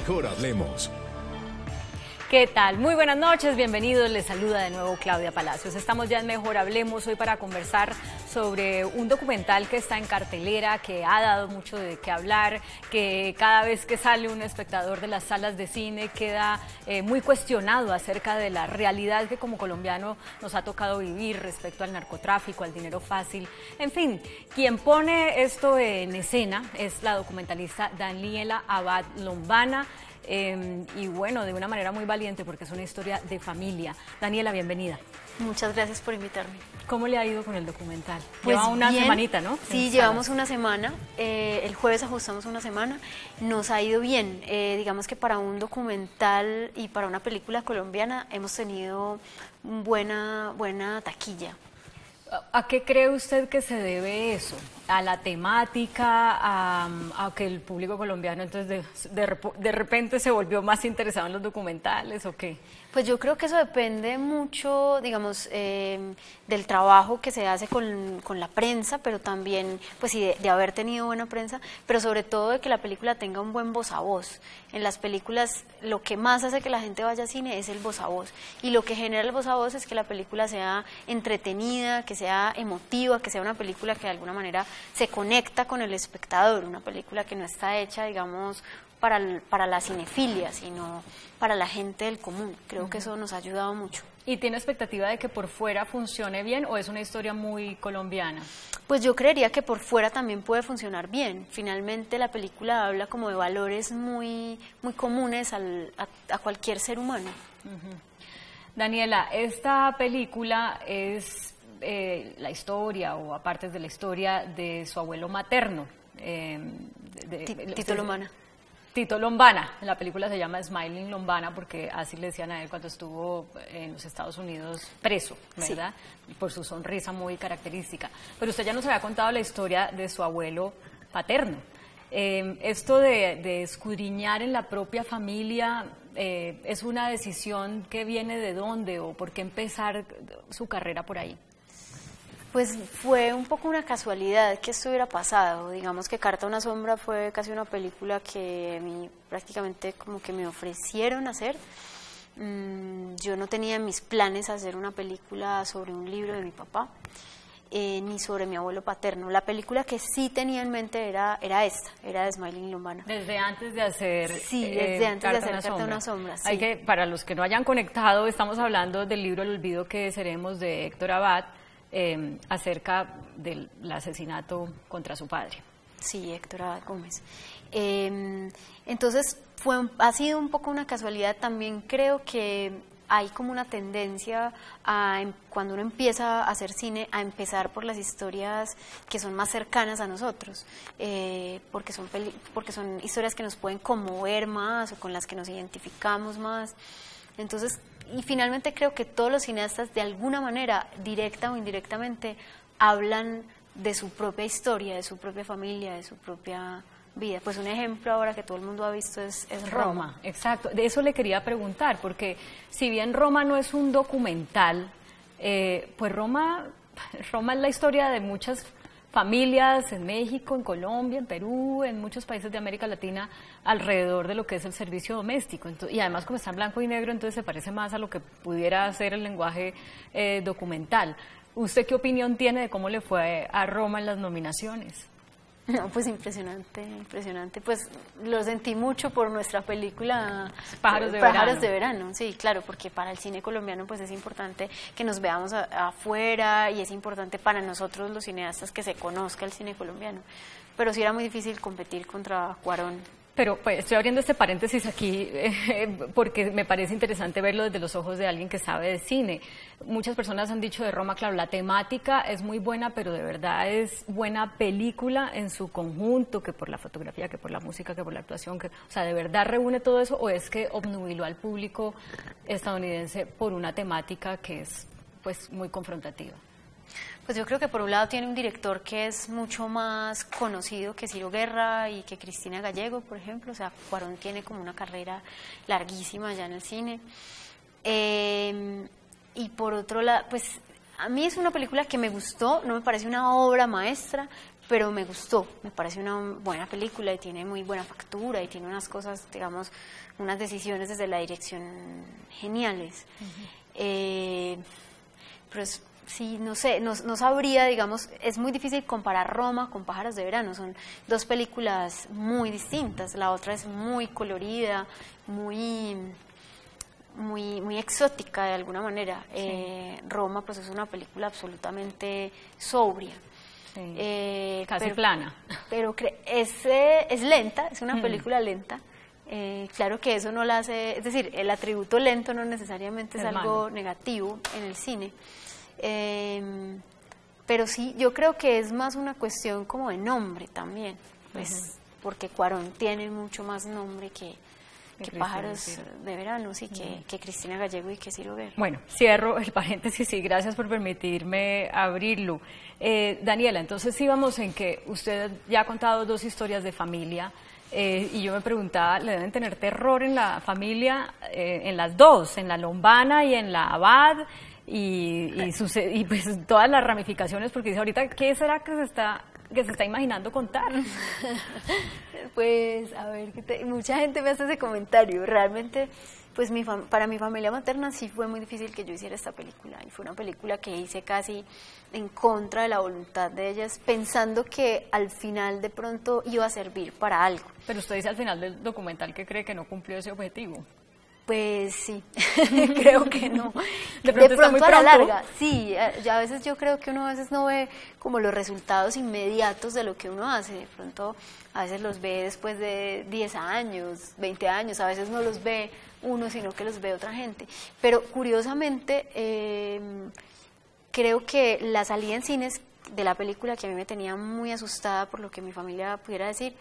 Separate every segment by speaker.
Speaker 1: Mejor Hablemos.
Speaker 2: ¿Qué tal? Muy buenas noches, bienvenidos, les saluda de nuevo Claudia Palacios. Estamos ya en Mejor Hablemos hoy para conversar sobre un documental que está en cartelera, que ha dado mucho de qué hablar, que cada vez que sale un espectador de las salas de cine queda muy cuestionado acerca de la realidad que como colombiano nos ha tocado vivir respecto al narcotráfico, al dinero fácil. En fin, quien pone esto en escena es la documentalista Daniela Abad Lombana. Y bueno, de una manera muy valiente porque es una historia de familia. Daniela, bienvenida.
Speaker 3: Muchas gracias por invitarme.
Speaker 2: ¿Cómo le ha ido con el documental?
Speaker 3: Pues
Speaker 2: lleva una semanita, ¿no?
Speaker 3: Sí, llevamos una semana, el jueves ajustamos una semana, nos ha ido bien. Digamos que para un documental y para una película colombiana hemos tenido buena taquilla.
Speaker 2: ¿A qué cree usted que se debe eso? ¿A la temática? ¿A que el público colombiano entonces de repente se volvió más interesado en los documentales o qué?
Speaker 3: Pues yo creo que eso depende mucho, digamos, del trabajo que se hace con la prensa, pero también, pues sí, de haber tenido buena prensa, pero sobre todo de que la película tenga un buen voz a voz. En las películas lo que más hace que la gente vaya al cine es el voz a voz, y lo que genera el voz a voz es que la película sea entretenida, que sea emotiva, que sea una película que de alguna manera se conecta con el espectador, una película que no está hecha, digamos, para la cinefilia, sino para la gente del común. Creo que eso nos ha ayudado mucho.
Speaker 2: ¿Y tiene expectativa de que por fuera funcione bien o es una historia muy colombiana?
Speaker 3: Pues yo creería que por fuera también puede funcionar bien. Finalmente la película habla como de valores muy comunes a cualquier ser humano.
Speaker 2: Daniela, esta película es la historia o aparte de la historia de su abuelo materno.
Speaker 3: Tito Lombana.
Speaker 2: Tito Lombana, la película se llama Smiling Lombana porque así le decían a él cuando estuvo en los Estados Unidos preso, ¿verdad? Sí. Por su sonrisa muy característica. Pero usted ya nos había contado la historia de su abuelo paterno. Esto de escudriñar en la propia familia, ¿es una decisión que viene de dónde o por qué empezar su carrera por ahí?
Speaker 3: Pues fue un poco una casualidad que esto hubiera pasado. Digamos que Carta a una sombra fue casi una película que a mí prácticamente como que me ofrecieron hacer. Yo no tenía en mis planes hacer una película sobre un libro de mi papá, ni sobre mi abuelo paterno. La película que sí tenía en mente era esta, era de Smiling Lombana.
Speaker 2: Desde antes de hacer
Speaker 3: Carta a una sombra. Sí.
Speaker 2: Hay que, para los que no hayan conectado, estamos hablando del libro El olvido que seremos de Héctor Abad, acerca del asesinato contra su padre.
Speaker 3: Sí, Héctor Abad Gómez. Entonces ha sido un poco una casualidad. También creo que hay como una tendencia cuando uno empieza a hacer cine a empezar por las historias que son más cercanas a nosotros, porque son historias que nos pueden conmover más o con las que nos identificamos más. Entonces, y finalmente creo que todos los cineastas de alguna manera, directa o indirectamente, hablan de su propia historia, de su propia familia, de su propia vida. Pues un ejemplo ahora que todo el mundo ha visto es Roma.
Speaker 2: Exacto, de eso le quería preguntar, porque si bien Roma no es un documental, pues Roma es la historia de muchas familias en México, en Colombia, en Perú, en muchos países de América Latina, alrededor de lo que es el servicio doméstico. Entonces, y además como está en blanco y negro, entonces se parece más a lo que pudiera ser el lenguaje documental. ¿Usted qué opinión tiene de cómo le fue a Roma en las nominaciones?
Speaker 3: No, pues impresionante. Pues lo sentí mucho por nuestra película
Speaker 2: Pájaros de
Speaker 3: verano. Sí, claro, porque para el cine colombiano pues es importante que nos veamos afuera y es importante para nosotros los cineastas que se conozca el cine colombiano. Pero sí era muy difícil competir contra Cuarón.
Speaker 2: Pero pues estoy abriendo este paréntesis aquí porque me parece interesante verlo desde los ojos de alguien que sabe de cine. Muchas personas han dicho de Roma, claro, la temática es muy buena, pero de verdad es buena película en su conjunto, que por la fotografía, que por la música, que por la actuación, o sea, ¿de verdad reúne todo eso o es que obnubiló al público estadounidense por una temática que es pues muy confrontativa?
Speaker 3: Pues yo creo que por un lado tiene un director que es mucho más conocido que Ciro Guerra y que Cristina Gallego, por ejemplo. O sea, Cuarón tiene como una carrera larguísima ya en el cine. Y por otro lado, pues a mí es una película que me gustó, no me parece una obra maestra, pero me gustó, me parece una buena película y tiene muy buena factura y tiene unas cosas, digamos, unas decisiones desde la dirección geniales. Pero sí, no sé, no sabría, digamos, es muy difícil comparar Roma con Pájaros de Verano, son dos películas muy distintas, la otra es muy colorida, muy exótica de alguna manera. Sí. Roma pues es una película absolutamente sobria.
Speaker 2: Sí. Casi plana.
Speaker 3: Pero es lenta, es una película lenta. Claro que eso no la hace, es decir, el atributo lento no necesariamente es algo negativo en el cine. Pero sí, yo creo que es más una cuestión como de nombre también, pues, porque Cuarón tiene mucho más nombre que Pájaros de Verano, sí, que Cristina Gallego y que Ciro Guerra.
Speaker 2: Bueno, cierro el paréntesis y gracias por permitirme abrirlo. Daniela, entonces íbamos en que usted ya ha contado dos historias de familia y yo me preguntaba, ¿le deben tener terror en la familia, en las dos, en la Lombana y en la Abad? Y pues todas las ramificaciones, porque dice ahorita, ¿qué será que se está imaginando contar?
Speaker 3: Pues, a ver, mucha gente me hace ese comentario. Realmente, pues para mi familia materna sí fue muy difícil que yo hiciera esta película. Y fue una película que hice casi en contra de la voluntad de ellas, pensando que al final de pronto iba a servir para algo.
Speaker 2: Pero usted dice al final del documental que cree que no cumplió ese objetivo.
Speaker 3: Pues sí, creo que no.
Speaker 2: De pronto
Speaker 3: a la larga, sí. A veces yo creo que uno a veces no ve como los resultados inmediatos de lo que uno hace. De pronto a veces los ve después de 10 años, 20 años, a veces no los ve uno, sino que los ve otra gente. Pero curiosamente, creo que la salida en cines de la película, que a mí me tenía muy asustada por lo que mi familia pudiera decir,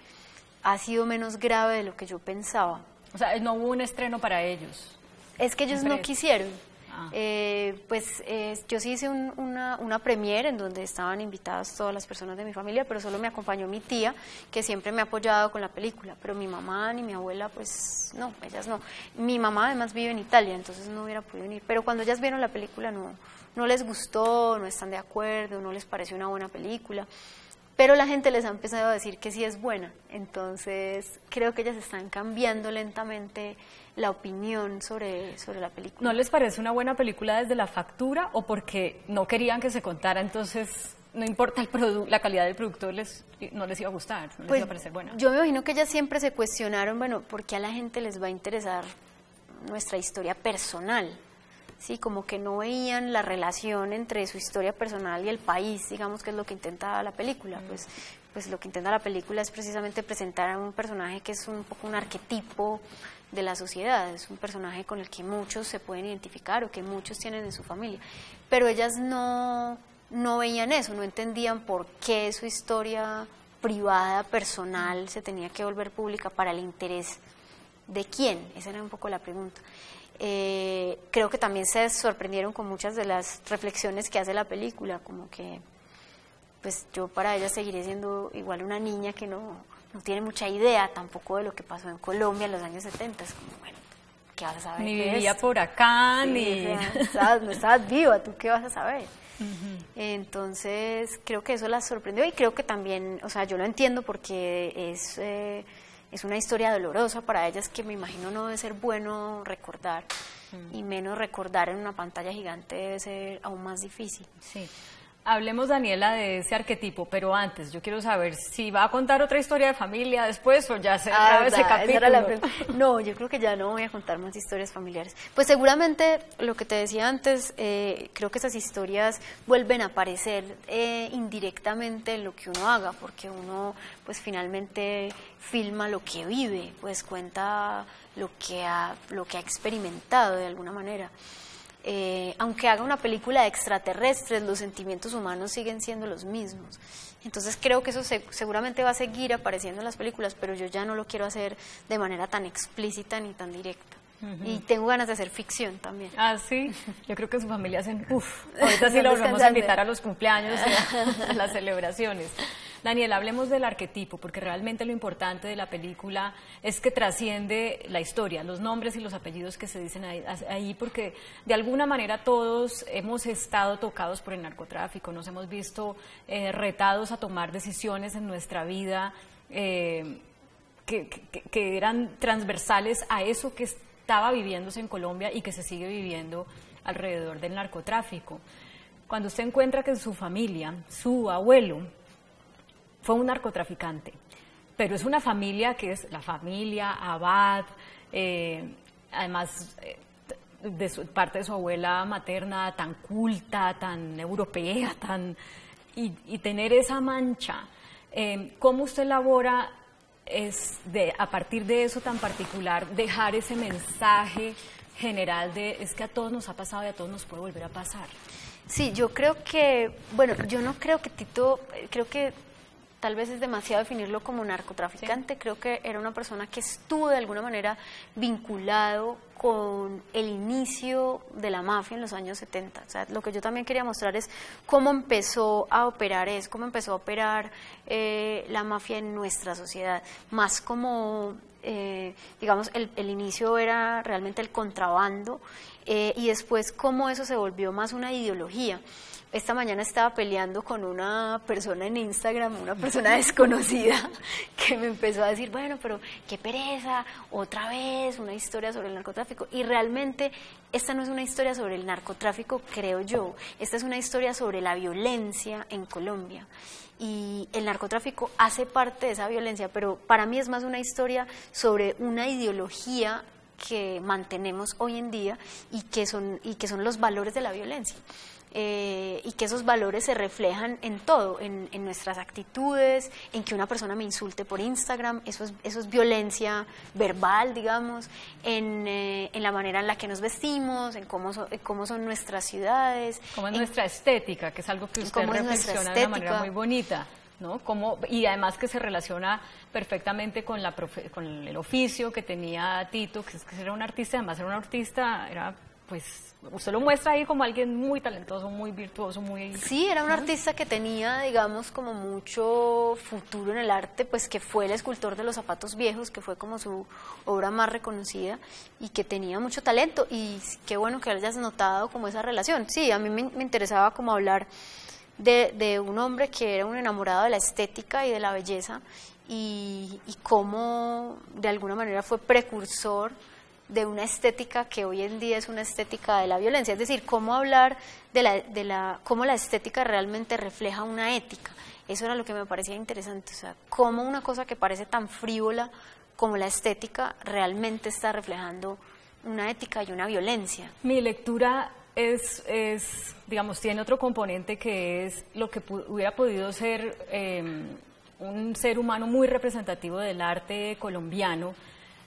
Speaker 3: ha sido menos grave de lo que yo pensaba.
Speaker 2: O sea, no hubo un estreno para ellos.
Speaker 3: Es que ellos no quisieron. Yo sí hice una premiere en donde estaban invitadas todas las personas de mi familia, pero solo me acompañó mi tía, que siempre me ha apoyado con la película, pero mi mamá ni mi abuela, pues no, ellas no. Mi mamá además vive en Italia, entonces no hubiera podido venir, pero cuando ellas vieron la película no les gustó, no están de acuerdo, no les pareció una buena película. Pero la gente les ha empezado a decir que sí es buena, entonces creo que ellas están cambiando lentamente la opinión sobre la película.
Speaker 2: ¿No les parece una buena película desde la factura o porque no querían que se contara, entonces no importa la calidad del producto, no les iba a gustar, no les iba a parecer buena?
Speaker 3: Yo me imagino que ellas siempre se cuestionaron, bueno, ¿por qué a la gente les va a interesar nuestra historia personal? Sí, como que no veían la relación entre su historia personal y el país, digamos, que es lo que intenta la película. Pues lo que intenta la película es precisamente presentar a un personaje que es un poco un arquetipo de la sociedad, es un personaje con el que muchos se pueden identificar o que muchos tienen en su familia. Pero ellas no veían eso, no entendían por qué su historia privada, personal, se tenía que volver pública para el interés de quién, esa era un poco la pregunta. Creo que también se sorprendieron con muchas de las reflexiones que hace la película, como que pues yo para ella seguiré siendo igual una niña que no tiene mucha idea tampoco de lo que pasó en Colombia en los años 70, es como, bueno, ¿qué vas a saber?
Speaker 2: Ni vivía por acá,
Speaker 3: sí,
Speaker 2: ni...
Speaker 3: no estabas viva, ¿tú qué vas a saber? Entonces creo que eso las sorprendió y creo que también, o sea, yo lo entiendo porque es una historia dolorosa para ellas que me imagino no debe ser bueno recordar y menos recordar en una pantalla gigante debe ser aún más difícil.
Speaker 2: Sí. Hablemos, Daniela, de ese arquetipo, pero antes yo quiero saber si va a contar otra historia de familia después o ya se acaba ese capítulo.
Speaker 3: No, yo creo que ya no voy a contar más historias familiares. Pues seguramente, lo que te decía antes, creo que esas historias vuelven a aparecer indirectamente en lo que uno haga, porque uno pues finalmente filma lo que vive, pues cuenta lo que ha experimentado de alguna manera. Aunque haga una película de extraterrestres, los sentimientos humanos siguen siendo los mismos. Entonces creo que eso seguramente va a seguir apareciendo en las películas, pero yo ya no lo quiero hacer de manera tan explícita ni tan directa. Y tengo ganas de hacer ficción también.
Speaker 2: Ah, sí. Yo creo que su familia hacen, ahorita sí lo vamos a invitar a los cumpleaños y a las celebraciones. Daniel, hablemos del arquetipo, porque realmente lo importante de la película es que trasciende la historia, los nombres y los apellidos que se dicen ahí, porque de alguna manera todos hemos estado tocados por el narcotráfico, nos hemos visto retados a tomar decisiones en nuestra vida que eran transversales a eso que estaba viviéndose en Colombia y que se sigue viviendo alrededor del narcotráfico. Cuando usted encuentra que en su familia, su abuelo fue un narcotraficante, pero es una familia que es la familia Abad, además parte de su abuela materna tan culta, tan europea, y tener esa mancha, ¿cómo usted elabora a partir de eso tan particular, dejar ese mensaje general de es que a todos nos ha pasado y a todos nos puede volver a pasar?
Speaker 3: Sí, yo creo que, bueno, yo no creo que Tito, creo que tal vez es demasiado definirlo como narcotraficante, sí. Creo que era una persona que estuvo de alguna manera vinculado con el inicio de la mafia en los años 70. O sea, lo que yo también quería mostrar es cómo empezó a operar la mafia en nuestra sociedad, más como, digamos, el inicio era realmente el contrabando, y después cómo eso se volvió más una ideología. Esta mañana estaba peleando con una persona en Instagram, una persona desconocida, que me empezó a decir, bueno, pero qué pereza, otra vez una historia sobre el narcotráfico. Y realmente esta no es una historia sobre el narcotráfico, creo yo, esta es una historia sobre la violencia en Colombia. Y el narcotráfico hace parte de esa violencia, pero para mí es más una historia sobre una ideología que mantenemos hoy en día y que son los valores de la violencia. Y que esos valores se reflejan en todo, en nuestras actitudes, en que una persona me insulte por Instagram, eso es violencia verbal, digamos, en la manera en la que nos vestimos, en cómo son nuestras ciudades.
Speaker 2: Cómo es nuestra estética, que es algo que usted reflexiona de una manera muy bonita, ¿no? Y además que se relaciona perfectamente con el oficio que tenía Tito, que era un artista, además era un artista, pues usted lo muestra ahí como alguien muy talentoso, muy virtuoso, muy...
Speaker 3: Sí, era un artista que tenía, digamos, como mucho futuro en el arte, pues que fue el escultor de los zapatos viejos, que fue como su obra más reconocida y que tenía mucho talento, y qué bueno que hayas notado como esa relación. Sí, a mí me interesaba como hablar de un hombre que era un enamorado de la estética y de la belleza y cómo de alguna manera fue precursor de una estética que hoy en día es una estética de la violencia, es decir, cómo hablar cómo la estética realmente refleja una ética. Eso era lo que me parecía interesante, o sea, cómo una cosa que parece tan frívola como la estética realmente está reflejando una ética y una violencia.
Speaker 2: Mi lectura digamos, tiene otro componente que es lo que hubiera podido ser un ser humano muy representativo del arte colombiano.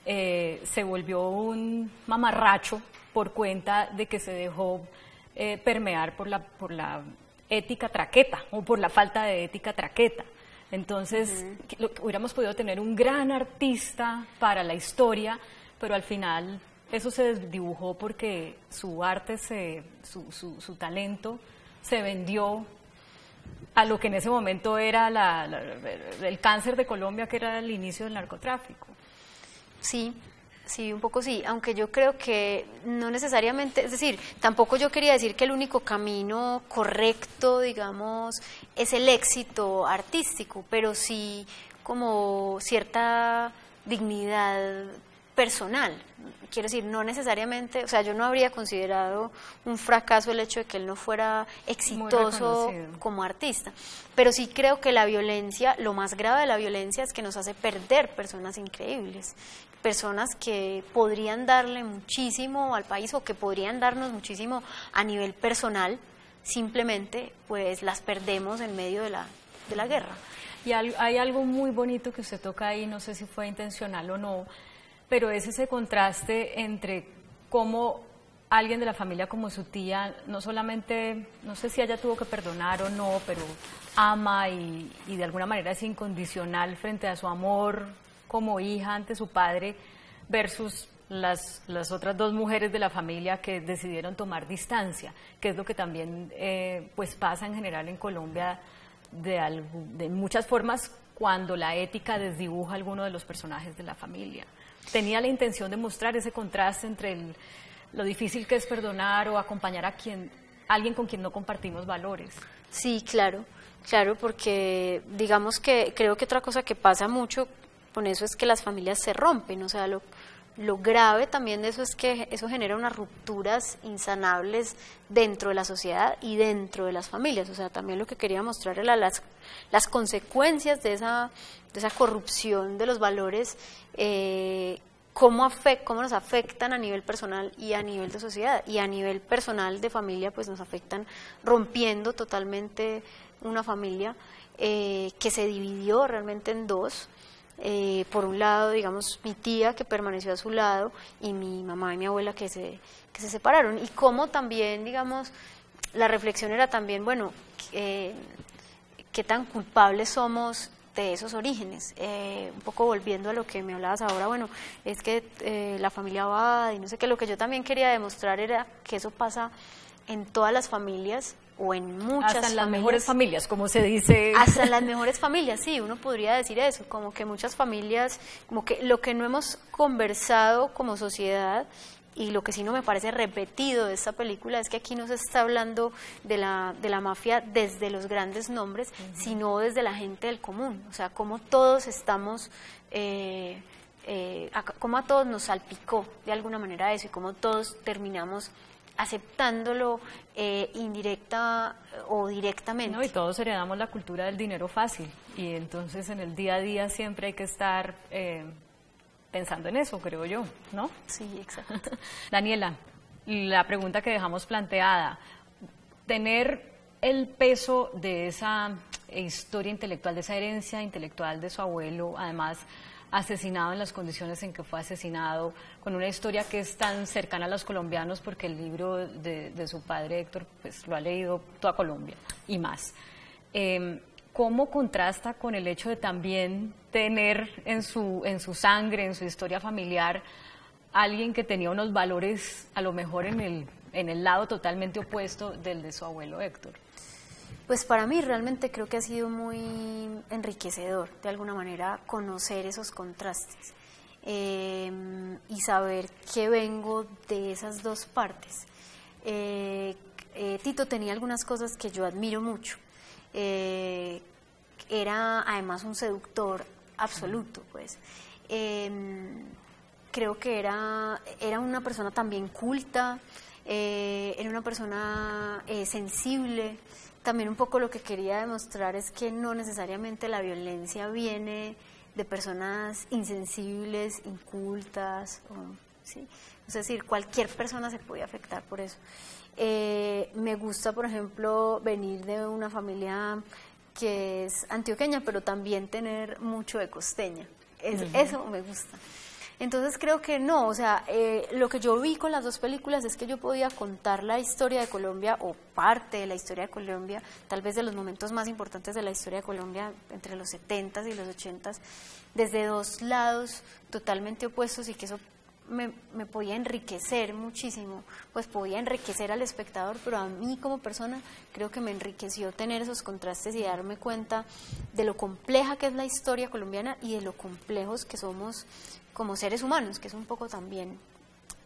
Speaker 2: Se volvió un mamarracho por cuenta de que se dejó permear por la ética traqueta o por la falta de ética traqueta. Entonces, hubiéramos podido tener un gran artista para la historia, pero al final eso se desdibujó porque su arte, su talento se vendió a lo que en ese momento era el cáncer de Colombia, que era el inicio del narcotráfico.
Speaker 3: Sí, un poco sí, aunque yo creo que no necesariamente, es decir, tampoco yo quería decir que el único camino correcto, digamos, es el éxito artístico, pero sí como cierta dignidad personal. Quiero decir, no necesariamente, o sea, yo no habría considerado un fracaso el hecho de que él no fuera exitoso como artista, pero sí creo que la violencia, lo más grave de la violencia es que nos hace perder personas increíbles, personas que podrían darle muchísimo al país o que podrían darnos muchísimo a nivel personal, simplemente pues las perdemos en medio de la guerra.
Speaker 2: Y hay algo muy bonito que usted toca ahí, no sé si fue intencional o no, pero es ese contraste entre cómo alguien de la familia como su tía, no solamente, no sé si ella tuvo que perdonar o no, pero ama y de alguna manera es incondicional frente a su amor como hija ante su padre, versus las otras dos mujeres de la familia que decidieron tomar distancia, que es lo que también pues pasa en general en Colombia de muchas formas cuando la ética desdibuja a alguno de los personajes de la familia. Tenía la intención de mostrar ese contraste entre lo difícil que es perdonar o acompañar a alguien con quien no compartimos valores.
Speaker 3: Sí, claro, porque digamos que creo que otra cosa que pasa mucho con eso es que las familias se rompen, o sea, lo grave también de eso es que eso genera unas rupturas insanables dentro de la sociedad y dentro de las familias, o sea, también lo que quería mostrar era las consecuencias de esa corrupción de los valores, cómo nos afectan a nivel personal y a nivel de sociedad, y a nivel personal de familia pues nos afectan rompiendo totalmente una familia que se dividió realmente en dos. Por un lado, digamos, mi tía que permaneció a su lado y mi mamá y mi abuela que se separaron, y cómo también, digamos, la reflexión era también, bueno, qué tan culpables somos de esos orígenes, un poco volviendo a lo que me hablabas ahora, bueno, es que la familia va y no sé qué, lo que yo también quería demostrar era que eso pasa en todas las familias, o en muchas
Speaker 2: hasta en las
Speaker 3: familias,
Speaker 2: mejores familias, como se dice.
Speaker 3: Hasta en las mejores familias, sí, uno podría decir eso, como que muchas familias, como que lo que no hemos conversado como sociedad, y lo que sí no me parece repetido de esta película, es que aquí no se está hablando de la mafia desde los grandes nombres, sino desde la gente del común, o sea, cómo todos estamos, cómo a todos nos salpicó de alguna manera eso, y cómo todos terminamos aceptándolo indirecta o directamente.
Speaker 2: No, y todos heredamos la cultura del dinero fácil, y entonces en el día a día siempre hay que estar pensando en eso, creo yo, ¿no?
Speaker 3: Sí, exacto.
Speaker 2: Daniela, la pregunta que dejamos planteada, tener el peso de esa historia intelectual, de esa herencia intelectual de su abuelo, además asesinado en las condiciones en que fue asesinado, con una historia que es tan cercana a los colombianos, porque el libro de su padre Héctor pues lo ha leído toda Colombia y más. ¿Cómo contrasta con el hecho de también tener en su sangre, en su historia familiar, alguien que tenía unos valores a lo mejor en el lado totalmente opuesto del de su abuelo Héctor?
Speaker 3: Pues para mí realmente creo que ha sido muy enriquecedor, de alguna manera, conocer esos contrastes y saber que vengo de esas dos partes. Tito tenía algunas cosas que yo admiro mucho. Era además un seductor absoluto, pues. Creo que era una persona también culta, era una persona sensible. También un poco lo que quería demostrar es que no necesariamente la violencia viene de personas insensibles, incultas, ¿sí? Es decir, cualquier persona se puede afectar por eso. Me gusta, por ejemplo, venir de una familia que es antioqueña, pero también tener mucho de costeña. Eso me gusta. Entonces creo que no, o sea, lo que yo vi con las dos películas es que yo podía contar la historia de Colombia, o parte de la historia de Colombia, tal vez de los momentos más importantes de la historia de Colombia, entre los 70s y los 80s, desde dos lados totalmente opuestos, y que eso me podía enriquecer muchísimo, pues podía enriquecer al espectador, pero a mí como persona creo que me enriqueció tener esos contrastes y darme cuenta de lo compleja que es la historia colombiana y de lo complejos que somos como seres humanos, que es un poco también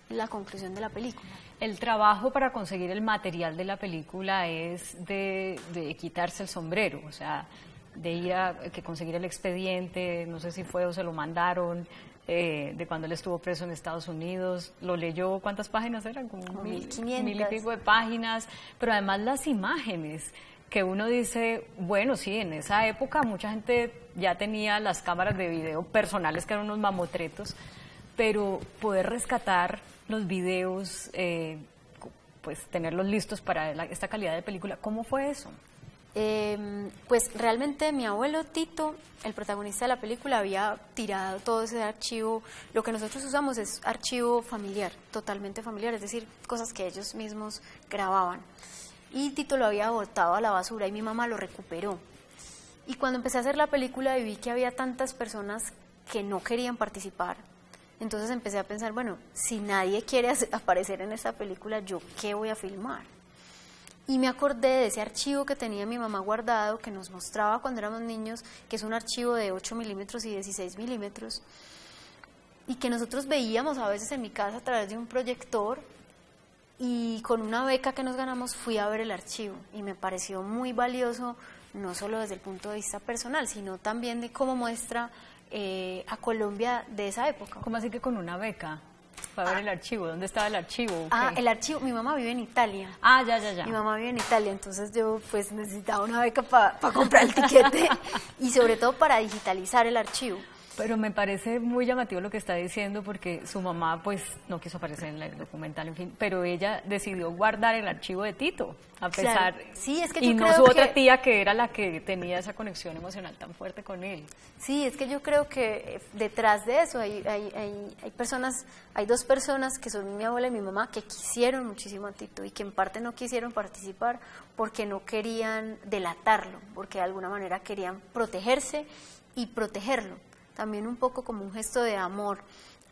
Speaker 3: la conclusión de la película.
Speaker 2: El trabajo para conseguir el material de la película es de quitarse el sombrero, o sea, de ir a conseguir el expediente, no sé si fue o se lo mandaron, de cuando él estuvo preso en Estados Unidos, lo leyó, ¿cuántas páginas eran? Como
Speaker 3: 1500.
Speaker 2: 1000 y pico de páginas, pero además las imágenes, que uno dice, bueno, sí, en esa época mucha gente ya tenía las cámaras de video personales que eran unos mamotretos, pero poder rescatar los videos, pues tenerlos listos para esta calidad de película, ¿cómo fue eso?
Speaker 3: Pues realmente mi abuelo Tito, el protagonista de la película, había tirado todo ese archivo. Lo que nosotros usamos es archivo familiar, totalmente familiar, es decir, cosas que ellos mismos grababan. Y Tito lo había botado a la basura y mi mamá lo recuperó. Y cuando empecé a hacer la película y vi que había tantas personas que no querían participar, entonces empecé a pensar, bueno, si nadie quiere aparecer en esta película, ¿yo qué voy a filmar? Y me acordé de ese archivo que tenía mi mamá guardado, que nos mostraba cuando éramos niños, que es un archivo de 8 milímetros y 16 milímetros, y que nosotros veíamos a veces en mi casa a través de un proyector, y con una beca que nos ganamos fui a ver el archivo, y me pareció muy valioso, no solo desde el punto de vista personal, sino también de cómo muestra a Colombia de esa época.
Speaker 2: ¿Cómo así que con una beca? Para ver el archivo, ¿dónde estaba el archivo?
Speaker 3: El archivo, mi mamá vive en Italia.
Speaker 2: Ya.
Speaker 3: Mi mamá vive en Italia, entonces yo pues necesitaba una beca para comprar el tiquete y sobre todo para digitalizar el archivo.
Speaker 2: Pero me parece muy llamativo lo que está diciendo porque su mamá pues no quiso aparecer en el documental, en fin, pero ella decidió guardar el archivo de Tito, a pesar,
Speaker 3: claro. Sí, es que
Speaker 2: y
Speaker 3: yo
Speaker 2: no
Speaker 3: creo
Speaker 2: su otra
Speaker 3: que,
Speaker 2: tía que era la que tenía esa conexión emocional tan fuerte con él.
Speaker 3: Sí, es que yo creo que detrás de eso hay personas, hay dos personas que son mi abuela y mi mamá que quisieron muchísimo a Tito y que en parte no quisieron participar porque no querían delatarlo, porque de alguna manera querían protegerse y protegerlo. También un poco como un gesto de amor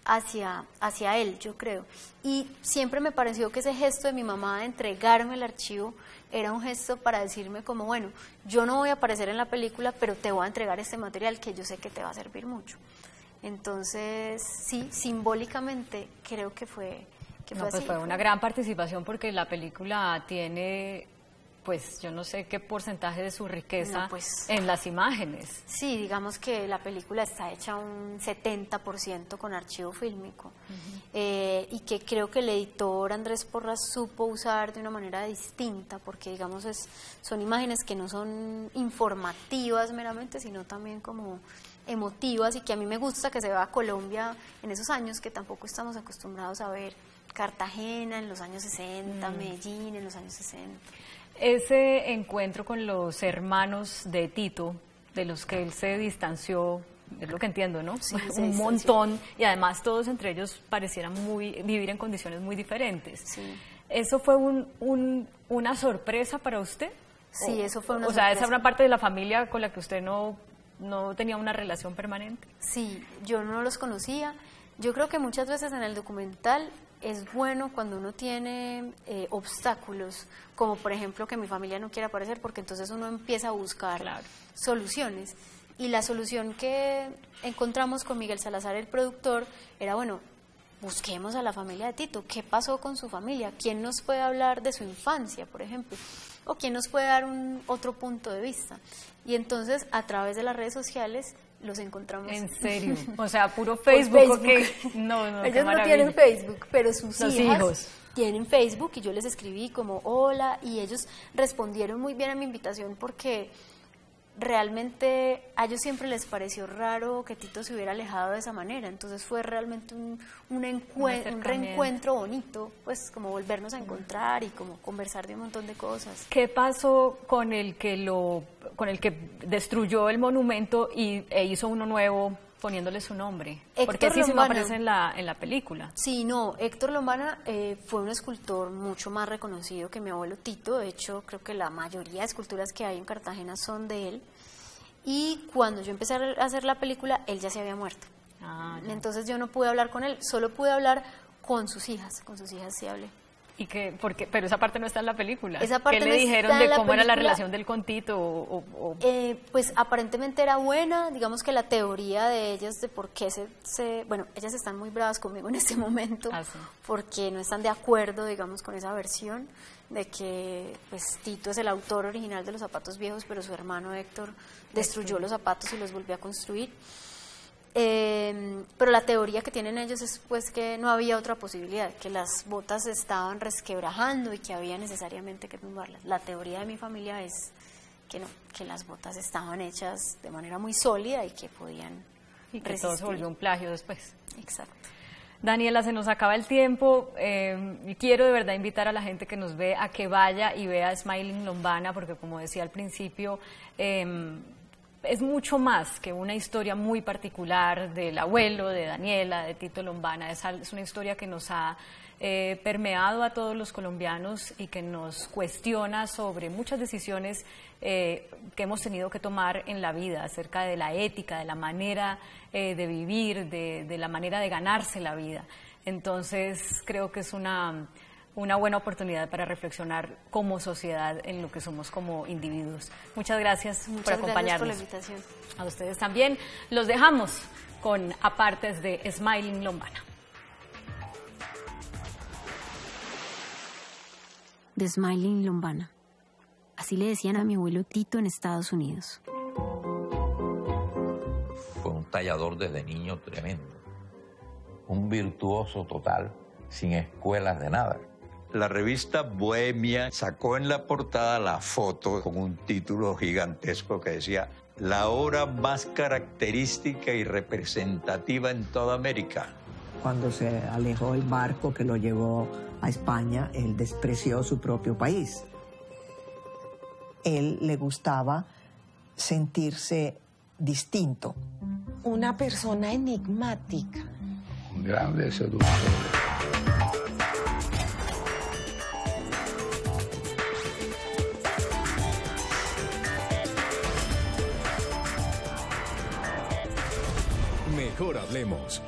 Speaker 3: hacia él, yo creo. Y siempre me pareció que ese gesto de mi mamá de entregarme el archivo era un gesto para decirme como, bueno, yo no voy a aparecer en la película, pero te voy a entregar este material que yo sé que te va a servir mucho. Entonces, sí, simbólicamente creo que fue
Speaker 2: pues
Speaker 3: así.
Speaker 2: Fue una gran participación porque la película tiene, pues yo no sé qué porcentaje de su riqueza en las imágenes.
Speaker 3: Sí, digamos que la película está hecha un 70% con archivo fílmico y que creo que el editor Andrés Porras supo usar de una manera distinta porque digamos son imágenes que no son informativas meramente, sino también como emotivas y que a mí me gusta que se vea Colombia en esos años que tampoco estamos acostumbrados a ver. Cartagena en los años 60, Medellín en los años 60.
Speaker 2: Ese encuentro con los hermanos de Tito, de los que él se distanció, es lo que entiendo, ¿no?
Speaker 3: Sí,
Speaker 2: un montón, y además todos entre ellos parecieran vivir en condiciones muy diferentes.
Speaker 3: Sí.
Speaker 2: ¿Eso fue una sorpresa para usted?
Speaker 3: Sí, eso fue una sorpresa.
Speaker 2: O sea, ¿esa era una parte de la familia con la que usted no tenía una relación permanente?
Speaker 3: Sí, yo no los conocía. Yo creo que muchas veces en el documental es bueno cuando uno tiene obstáculos, como por ejemplo que mi familia no quiera aparecer, porque entonces uno empieza a buscar soluciones. Y la solución que encontramos con Miguel Salazar, el productor, era, bueno, busquemos a la familia de Tito. ¿Qué pasó con su familia? ¿Quién nos puede hablar de su infancia, por ejemplo? ¿O quién nos puede dar otro punto de vista? Y entonces, a través de las redes sociales, los encontramos.
Speaker 2: ¿En serio? O sea, puro Facebook. No,
Speaker 3: ellos no tienen Facebook, pero sus hijos tienen Facebook y yo les escribí como hola y ellos respondieron muy bien a mi invitación porque realmente a ellos siempre les pareció raro que Tito se hubiera alejado de esa manera, entonces fue realmente un reencuentro bonito, pues como volvernos a encontrar y como conversar de un montón de cosas.
Speaker 2: ¿Qué pasó con el que destruyó el monumento e hizo uno nuevo poniéndole su nombre? Porque así sí no aparece en la película.
Speaker 3: Sí, no, Héctor Lombana fue un escultor mucho más reconocido que mi abuelo Tito, de hecho creo que la mayoría de esculturas que hay en Cartagena son de él, y cuando yo empecé a hacer la película, él ya se había muerto. Entonces yo no pude hablar con él, solo pude hablar con sus hijas sí hablé.
Speaker 2: ¿Y pero esa parte no está en la película?
Speaker 3: Esa parte
Speaker 2: ¿Qué
Speaker 3: no
Speaker 2: le dijeron
Speaker 3: está
Speaker 2: de
Speaker 3: en la
Speaker 2: cómo era la
Speaker 3: película.
Speaker 2: relación del con Tito?
Speaker 3: Pues aparentemente era buena, digamos que la teoría de ellas de por qué bueno, ellas están muy bravas conmigo en este momento, porque no están de acuerdo, digamos, con esa versión de que pues Tito es el autor original de los zapatos viejos, pero su hermano Héctor destruyó los zapatos y los volvió a construir. Pero la teoría que tienen ellos es pues que no había otra posibilidad, que las botas se estaban resquebrajando y que había necesariamente que tumbarlas. La teoría de mi familia es que no, que las botas estaban hechas de manera muy sólida y que podían
Speaker 2: y que
Speaker 3: resistir.
Speaker 2: todo se volvió un plagio después.
Speaker 3: Exacto.
Speaker 2: Daniela, se nos acaba el tiempo y quiero de verdad invitar a la gente que nos ve a que vaya y vea Smiling Lombana, porque como decía al principio, es mucho más que una historia muy particular del abuelo, de Daniela, de Tito Lombana. Es una historia que nos ha permeado a todos los colombianos y que nos cuestiona sobre muchas decisiones que hemos tenido que tomar en la vida, acerca de la ética, de la manera de vivir, de la manera de ganarse la vida. Entonces creo que es una una buena oportunidad para reflexionar como sociedad en lo que somos como individuos. Muchas gracias por acompañarnos.
Speaker 3: Gracias por la invitación.
Speaker 2: A ustedes también. Los dejamos con apartes de Smiling Lombana.
Speaker 1: De Smiling Lombana. Así le decían a mi abuelo Tito en Estados Unidos.
Speaker 4: Fue un tallador desde niño tremendo. Un virtuoso total, sin escuelas de nada. La revista Bohemia sacó en la portada la foto con un título gigantesco que decía la obra más característica y representativa en toda América.
Speaker 5: Cuando se alejó el barco que lo llevó a España, él despreció su propio país. Él le gustaba sentirse distinto.
Speaker 6: Una persona enigmática.
Speaker 4: Un grande seductor.
Speaker 7: Mejor hablemos.